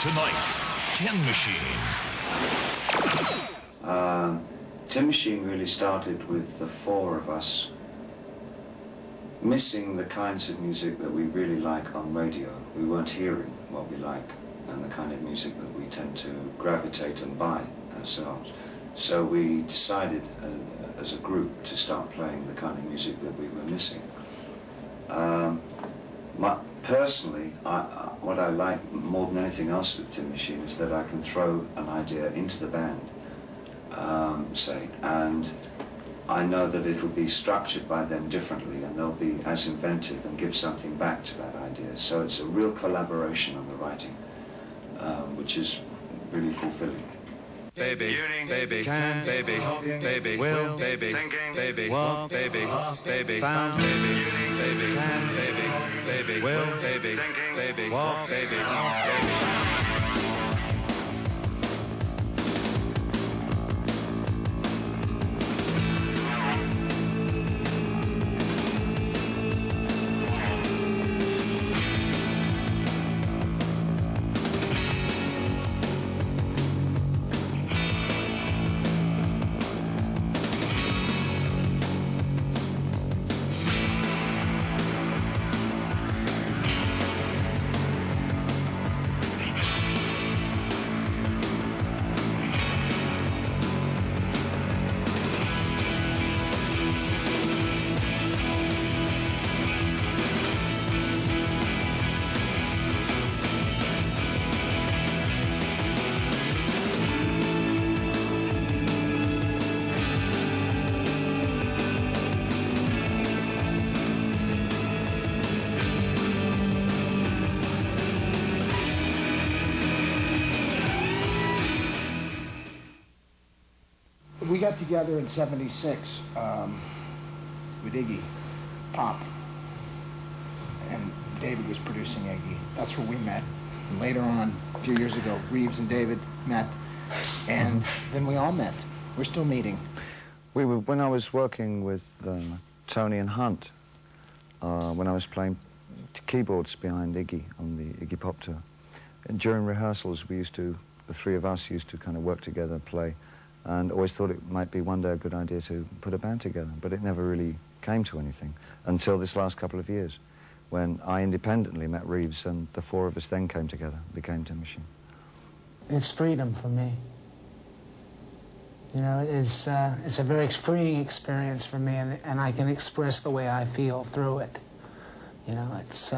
Tonight, Tin Machine. Tin Machine really started with the four of us missing the kinds of music that we really like on radio. We weren't hearing what we like and the kind of music that we tend to gravitate and buy ourselves. So we decided as a group to start playing the kind of music that we were missing. Personally, what I like more than anything else with Tin Machine is that I can throw an idea into the band, say, and I know that it'll be structured by them differently and they'll be as inventive and give something back to that idea. So it's a real collaboration on the writing, which is really fulfilling. Baby, baby, can, baby, baby, will, baby, thinking, baby, walk, baby, baby, found, baby, baby, can, baby, baby, will, baby, thinking, baby, walk, baby, baby. We got together in '76 with Iggy Pop, and David was producing Iggy. That's where we met. And later on, a few years ago, Reeves and David met, and then we all met. We're still meeting. When I was working with Tony and Hunt, when I was playing keyboards behind Iggy on the Iggy Pop tour, and during rehearsals, the three of us used to kind of work together, play, and always thought it might be one day a good idea to put a band together, but it never really came to anything until this last couple of years, when I independently met Reeves, and the four of us then came together, became Tin Machine. It's freedom for me. You know, it's a very freeing experience for me, and I can express the way I feel through it. You know, it's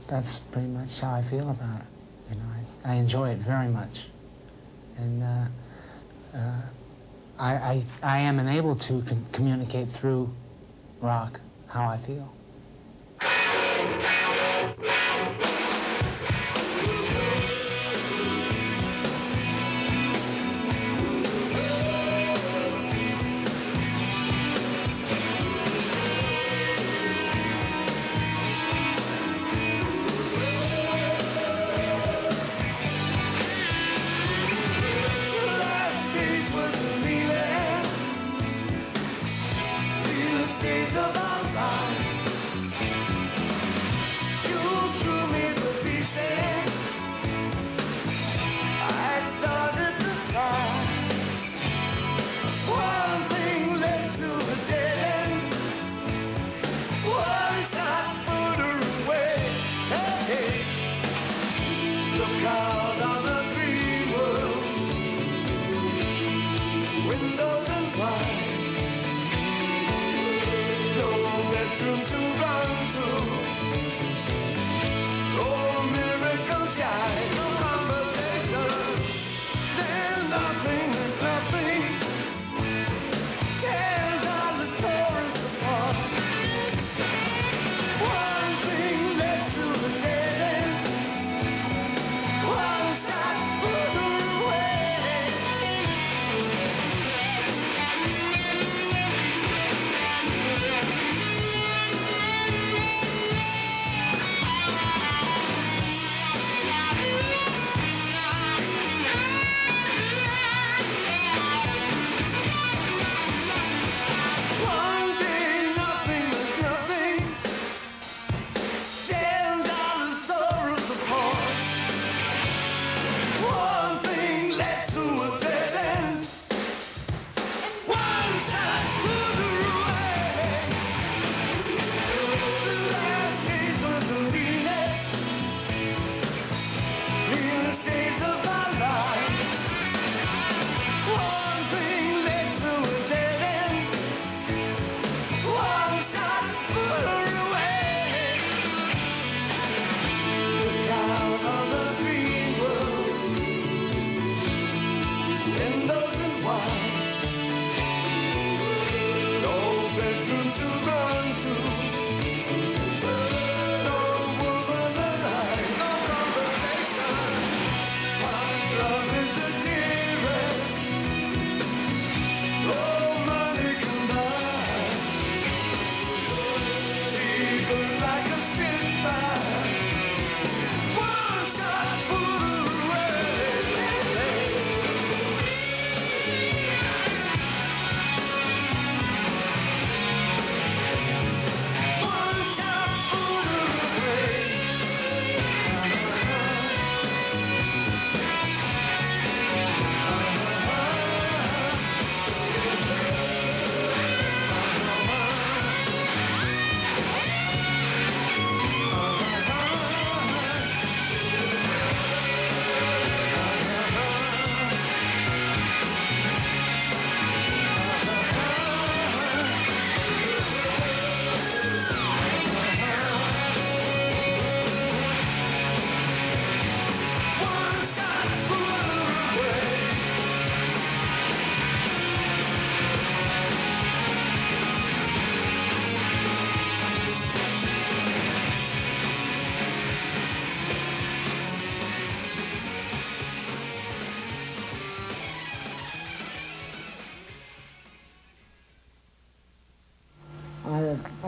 that's pretty much how I feel about it. You know, I enjoy it very much, and I am enabled to communicate through rock how I feel. One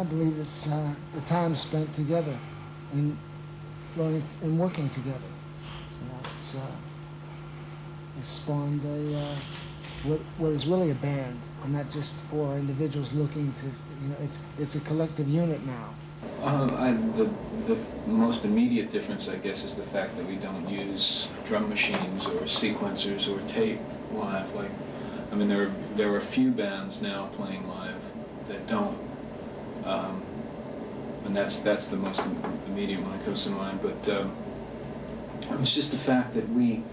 believe it's the time spent together and learning and working together. You know, it's spawned what is really a band, and not just for individuals looking to, you know, it's a collective unit now. The most immediate difference, I guess, is the fact that we don't use drum machines or sequencers or tape live. Like, I mean, there are a few bands now playing live that don't, and that's the most immediate one that comes to mind. But it's just the fact that we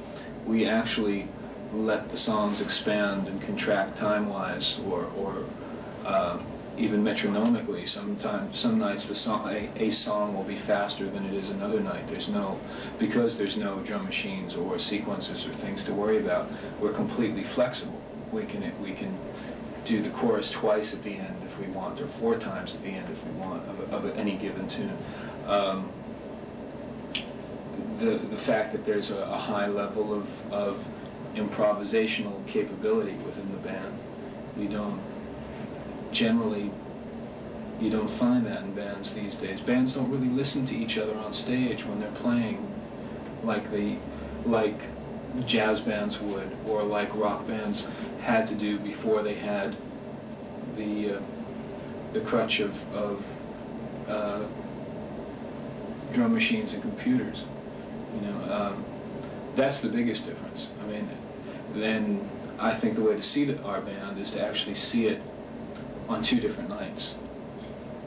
actually let the songs expand and contract time-wise, or even metronomically. Some nights a song will be faster than it is another night. Because there's no drum machines or sequencers or things to worry about. We're completely flexible. We can do the chorus twice at the end if we want, or 4 times at the end if we want, of any given tune. The fact that there's a high level of improvisational capability within the band, you don't find that in bands these days. Bands don't really listen to each other on stage when they're playing like jazz bands would, or like rock bands had to do before they had the crutch of drum machines and computers. You know, that's the biggest difference. I mean, then I think the way to see our band is to actually see it on 2 different nights,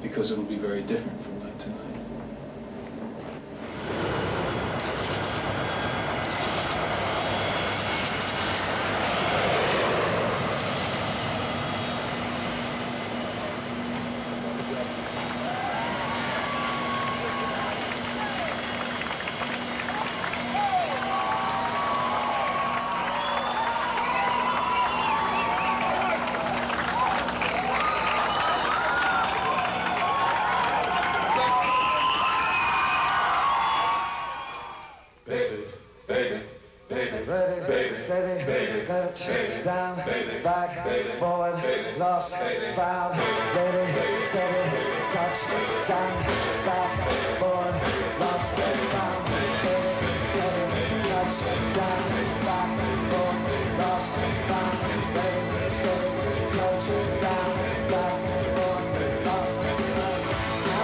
because it'll be very different from night to night. Down, back, forward, lost, found, ready, steady, touch, down, back, forward, lost, found, ready, steady, touch, down, back, forward, lost, found, ready, steady, touch, down, back, forward, lost, found.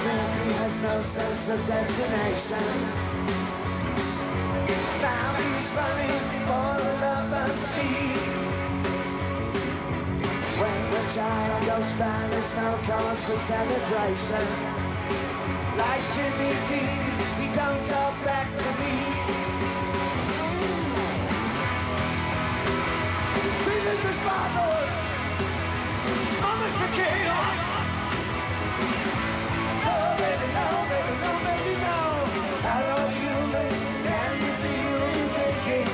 Now he has no sense of destination. Now he's running for the love of speed. When the child goes by, there's no cause for celebration. Like Jimmy Dean, he don't talk back to me. Feelings as fathers, mamas for chaos. No, baby, no, baby, no, baby, no. Hello, humans, can you feel me thinking?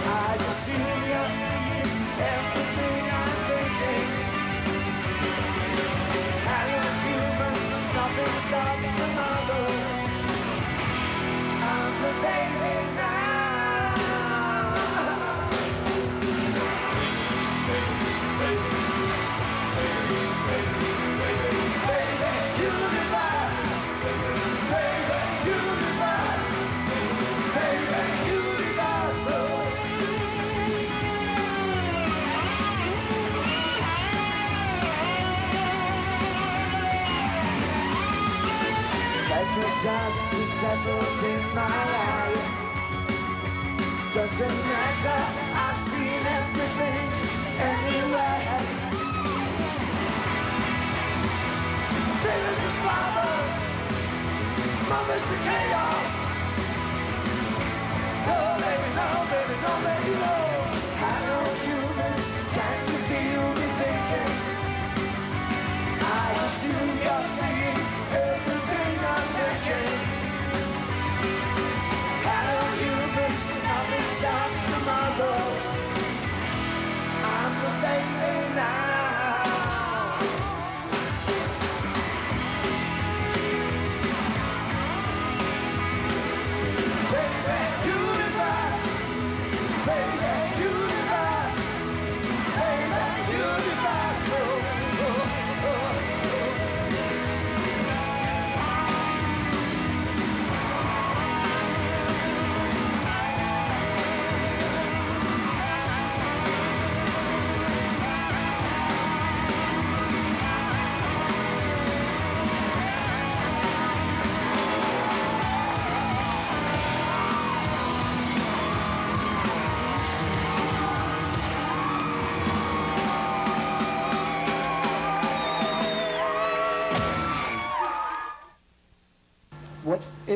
I just see you're seeing everything I'm thinking. Hello, humans, nothing stops tomorrow. I'm the baby now. The dust is settled in my life. Doesn't matter, I've seen everything anywhere. Fathers as fathers, mothers to chaos. No, baby, no, baby, no, baby, no. Hello, humans, can you feel me thinking? I assume you're seeing everything I'm thinking. Hello, humans, nothing stops tomorrow. I'm the baby now.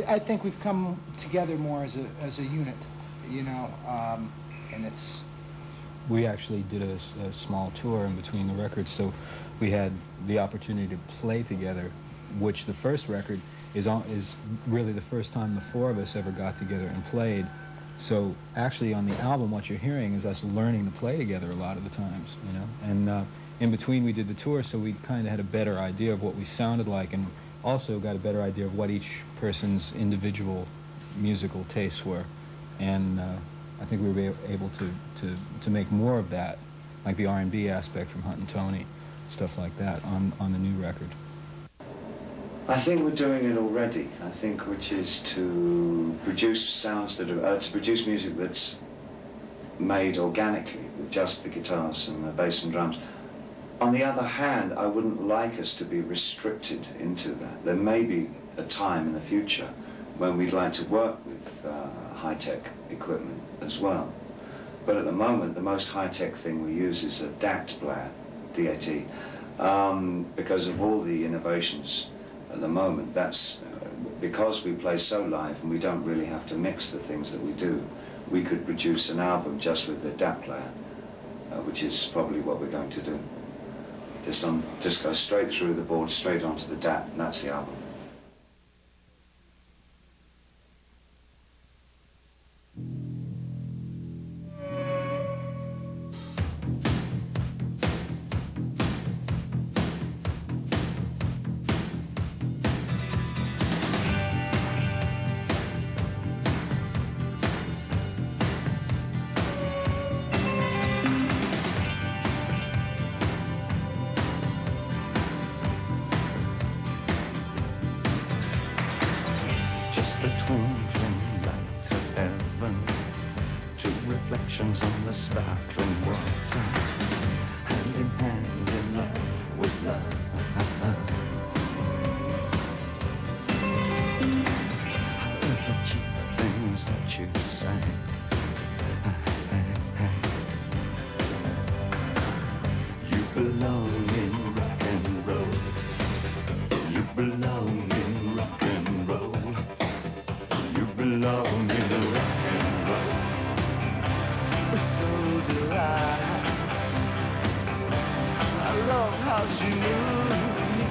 I think we've come together more as a unit, you know, and it's. We actually did a small tour in between the records, so we had the opportunity to play together, which the first record is really the first time the four of us ever got together and played. So actually on the album, what you're hearing is us learning to play together a lot of the times, you know. And in between we did the tour, so we kind of had a better idea of what we sounded like, and also got a better idea of what each person's individual musical tastes were. And I think we were able to make more of that, like the R&B aspect from Hunt and Tony, stuff like that on the new record. I think we're doing it already. I think, which is to produce sounds that are, to produce music that's made organically with just the guitars and the bass and drums. On the other hand, I wouldn't like us to be restricted into that. There may be a time in the future when we'd like to work with high-tech equipment as well. But at the moment, the most high-tech thing we use is a DAT player, D-A-T, because of all the innovations at the moment. That's because we play so live and we don't really have to mix the things that we do. We could produce an album just with the DAT player, which is probably what we're going to do. Just go straight through the board, straight onto the DAT, and that's the album. Just the twinkling light of heaven, two reflections on the sparkling water, hand in hand in love with love. All the cheap things that you say, you belong in rock and roll. You belong in rock and roll. You belong in rock and roll. But so do I. I love how she moves me.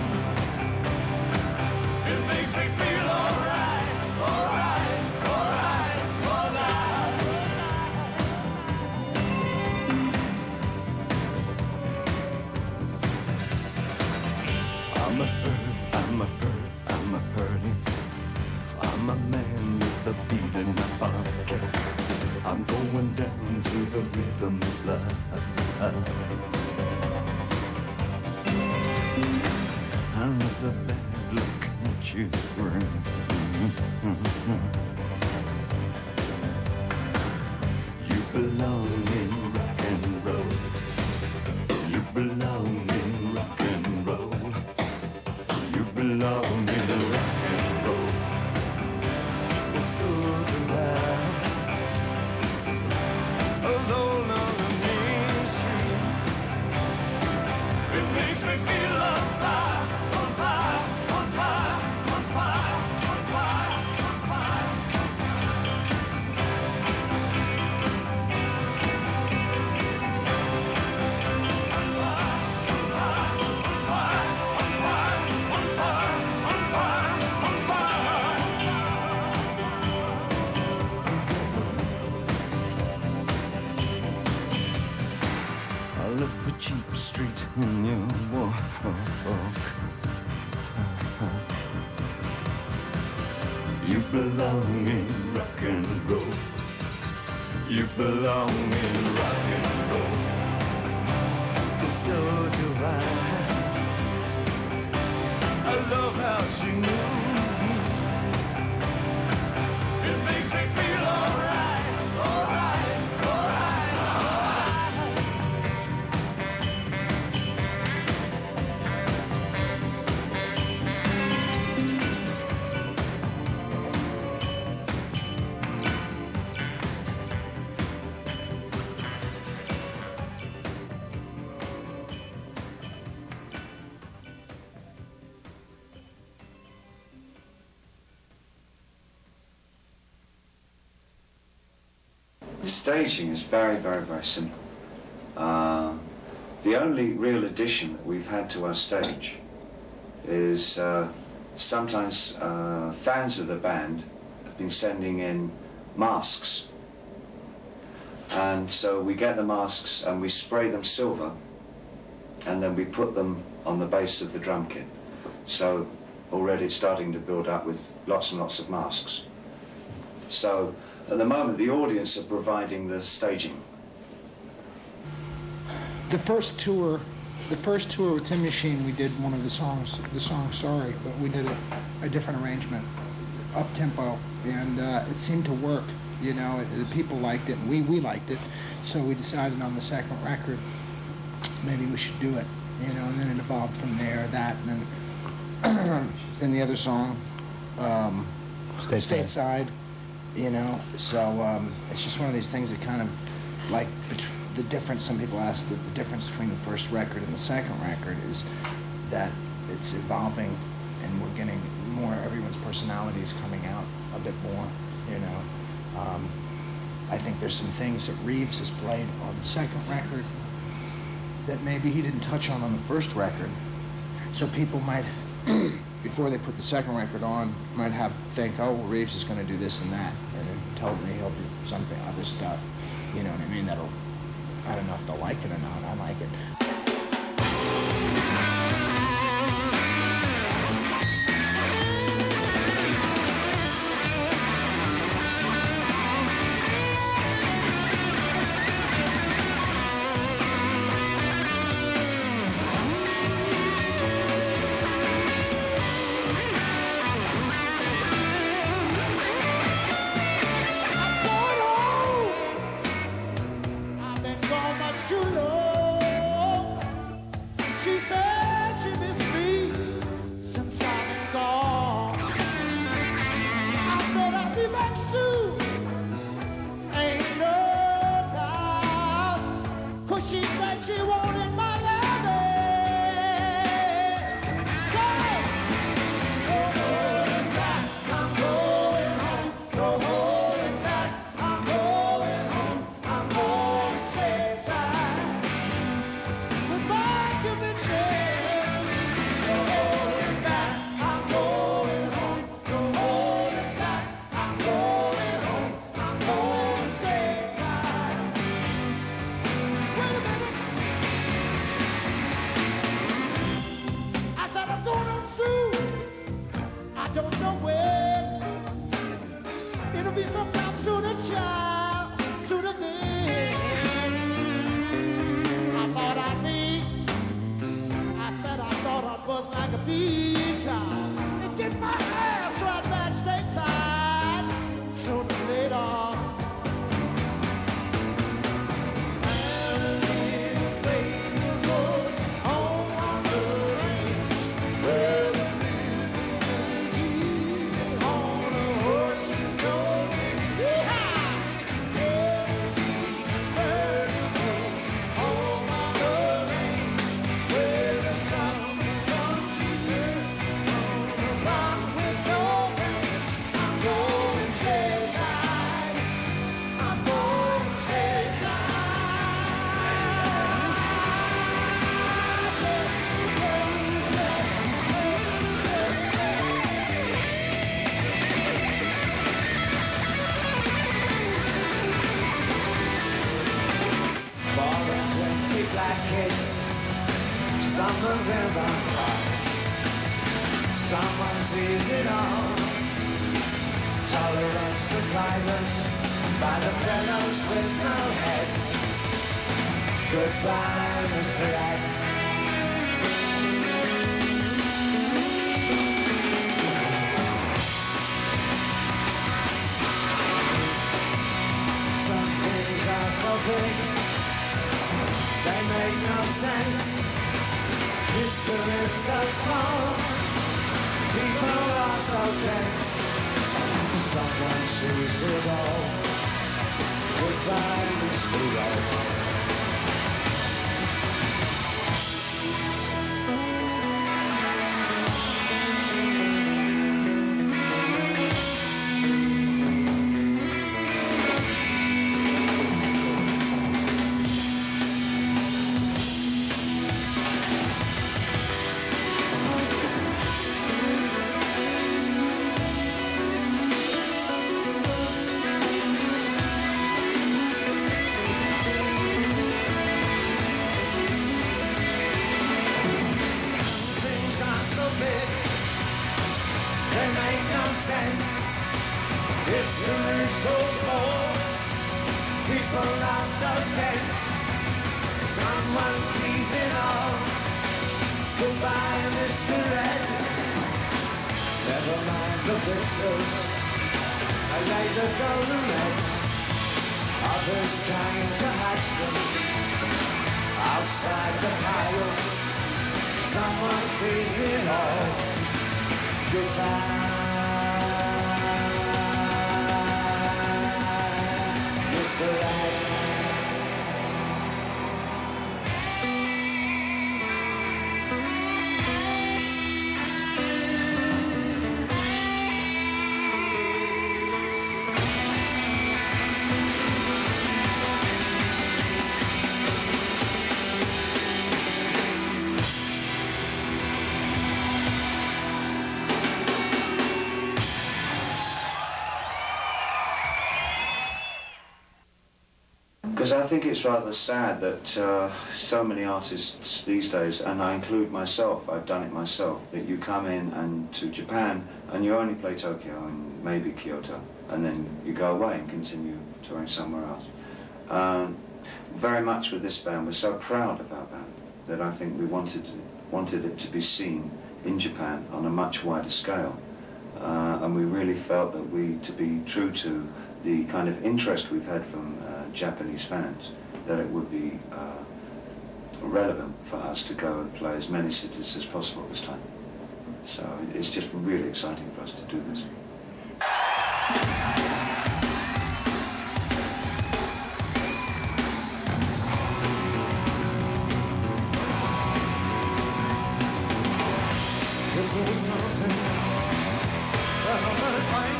It makes me feel alright, alright, alright, alright. I'm a bird, I'm a bird, I'm a birdie. I'm a man with a beat in my pocket. I'm going down to the rhythm of love. I love the bad look that you bring. You belong in rock and roll. You belong in rock and roll. You belong in rock and roll. So do I, alone on the main street. It makes me feel on fire, on fire, on fire, on fire, on fire, on fire. I love the cheap street when you walk. You belong in rock and roll. You belong in rock and roll. But so do I. I love how she moves me. It makes me feel alright, alright, alright, alright. The staging is very, very, very simple. The only real addition that we've had to our stage is sometimes fans of the band have been sending in masks. And so we get the masks and we spray them silver, and then we put them on the base of the drum kit. So already it's starting to build up with lots and lots of masks. So at the moment the audience are providing the staging. The first tour with Tin Machine, we did one of the song Sorry, but we did a different arrangement, up-tempo, and it seemed to work. You know, the people liked it, and we liked it, so we decided on the second record maybe we should do it, you know, and then it evolved from there, that, and then the other song, Stateside, you know, so it's just one of these things that kind of, like, the difference, some people ask, the difference between the first record and the second record is that it's evolving, and we're getting more, everyone's personality is coming out a bit more, you know. I think there's some things that Reeves has played on the second record that maybe he didn't touch on the first record. So people might, before they put the second record on, might think, oh, well, Reeves is going to do this and that, and then told me he'll do something, other stuff. You know what I mean? I don't know if they'll like it or not. I like it. Someone sees it all. Tolerance of violence by the fellows with no heads. Goodbye, Mr. Ed. Some things are so big, they make no sense. History is so small, people are so tense. Someone sees it all. Goodbye, Mr. Ed. people are so dense. Someone sees it all. Goodbye, Mr. Red. Never mind the pistols. I lay the golden eggs. Others trying to hatch them outside the pile. Someone sees it all. Goodbye, Mr. Red. Because I think it's rather sad that so many artists these days, and I include myself, I've done it myself, that you come in and to Japan and you only play Tokyo and maybe Kyoto, and then you go away and continue touring somewhere else. Very much with this band, we're so proud of our band that I think we wanted it to be seen in Japan on a much wider scale. And we really felt that to be true to the kind of interest we've had from Japanese fans, that it would be relevant for us to go and play as many cities as possible this time. So it's just really exciting for us to do this. There's always something that I'm gonna find.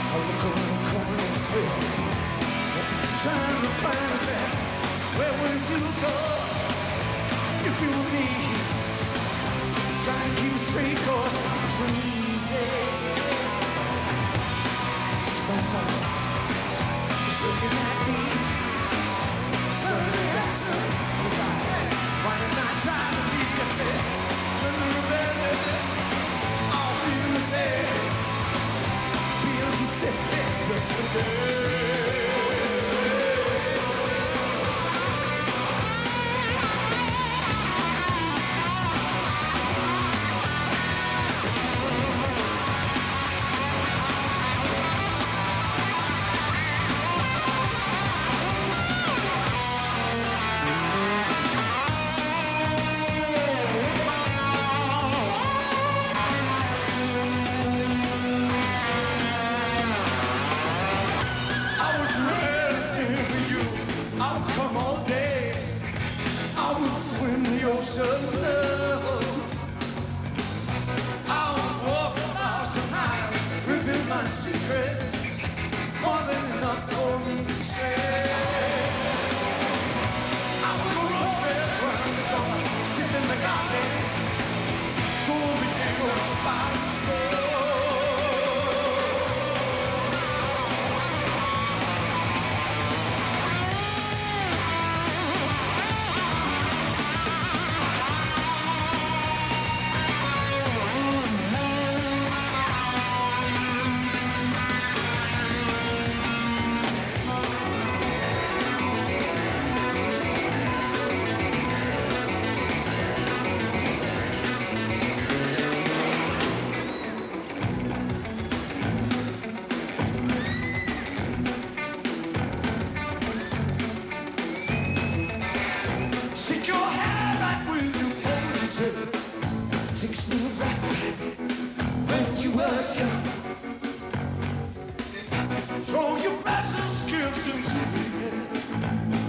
I look around the corner and still trying to find myself. Where would you go if you were me? Trying to keep a straight course, it's easy. See someone is looking at me. Suddenly I said, why did I try to be? I said, little baby, I'll feel the same. Feel you said it's just a day.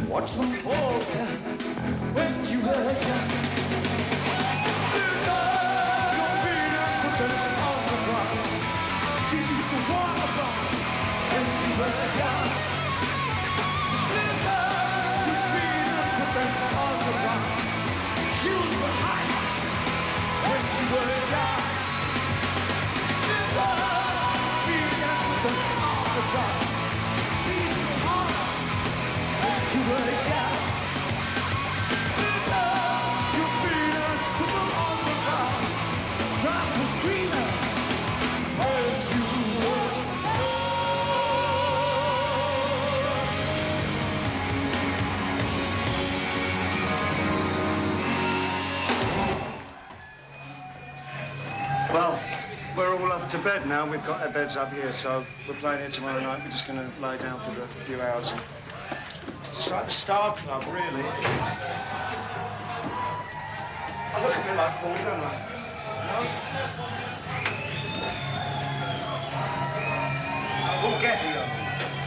Watch them fall down when you were young. Lift up your feet and put them on the ground. She used to walk around when you were young. Lift up your feet and put them on the ground. Heels were high when you were young. Lift up your feet and put them on the ground. She's taller when you were young. to bed now. We've got our beds up here, so we're playing here tomorrow night. We're just going to lie down for a few hours. And it's just like the Star Club, really. I look a bit like Paul, don't I? No? Paul Getty, I mean.